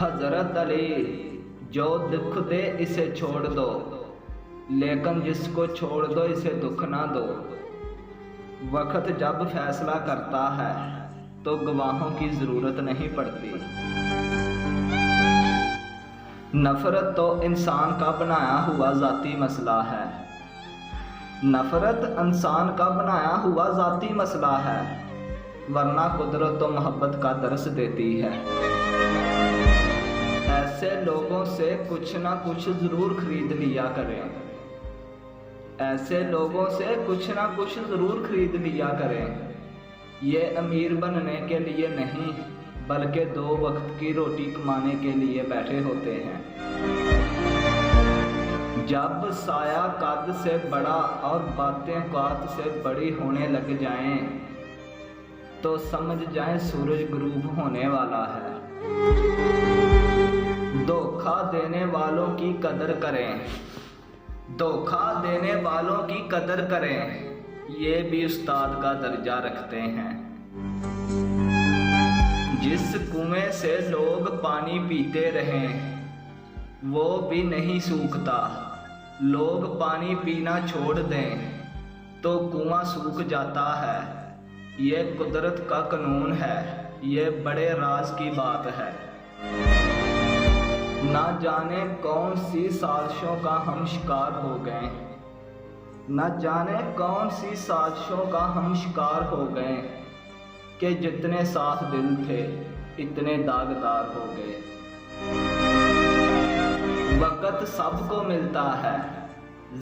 हजरत अली, जो दुख दे इसे छोड़ दो, लेकिन जिसको छोड़ दो इसे दुख ना दो। वक्त जब फैसला करता है तो गवाहों की ज़रूरत नहीं पड़ती। नफ़रत तो इंसान का बनाया हुआ ज़ाती मसला है। नफ़रत इंसान का बनाया हुआ ज़ाती मसला है, वरना कुदरत तो मोहब्बत का दर्स देती है। ऐसे लोगों से कुछ ना कुछ ज़रूर खरीद लिया करें। ऐसे लोगों से कुछ ना कुछ ज़रूर खरीद लिया करें। ये अमीर बनने के लिए नहीं, बल्कि 2 वक्त की रोटी कमाने के लिए बैठे होते हैं। जब साया कद से बड़ा और बातें कात से बड़ी होने लग जाएं, तो समझ जाएं सूरज गुरूब होने वाला है। धोखा देने वालों की कदर करें। धोखा देने वालों की कदर करें, ये भी उस्ताद का दर्जा रखते हैं। जिस कुएं से लोग पानी पीते रहें, वो भी नहीं सूखता। लोग पानी पीना छोड़ दें तो कुआं सूख जाता है। ये कुदरत का कानून है, ये बड़े राज की बात है। ना जाने कौन सी साजिशों का हम शिकार हो गए। न जाने कौन सी साजिशों का हम शिकार हो गए कि जितने साफ दिल थे इतने दागदार हो गए। वक्त सबको मिलता है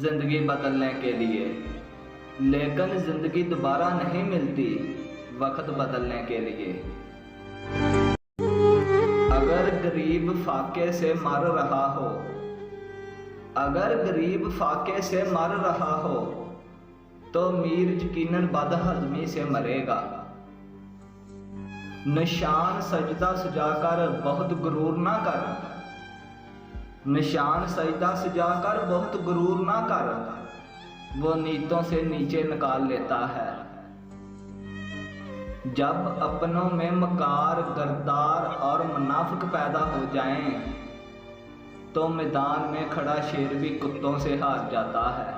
जिंदगी बदलने के लिए, लेकिन जिंदगी दोबारा नहीं मिलती वक्त बदलने के लिए। अगर गरीब फाके से मर रहा हो, अगर गरीब फाके से मर रहा हो, तो मीर यकीनन बदहज़मी से मरेगा। निशान सजदा सजाकर बहुत गुरूर ना कर। निशान सजदा सजाकर बहुत गुरूर ना कर, वो नीतों से नीचे निकाल लेता है। जब अपनों में मकार, गरदार और मुनाफिक पैदा हो जाएं, तो मैदान में खड़ा शेर भी कुत्तों से हार जाता है।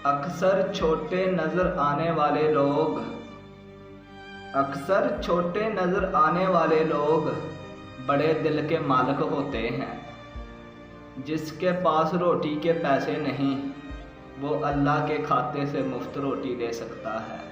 अक्सर छोटे नजर आने वाले लोग, अक्सर छोटे नजर आने वाले लोग बड़े दिल के मालिक होते हैं। जिसके पास रोटी के पैसे नहीं, वो अल्लाह के खाते से मुफ्त रोटी ले सकता है।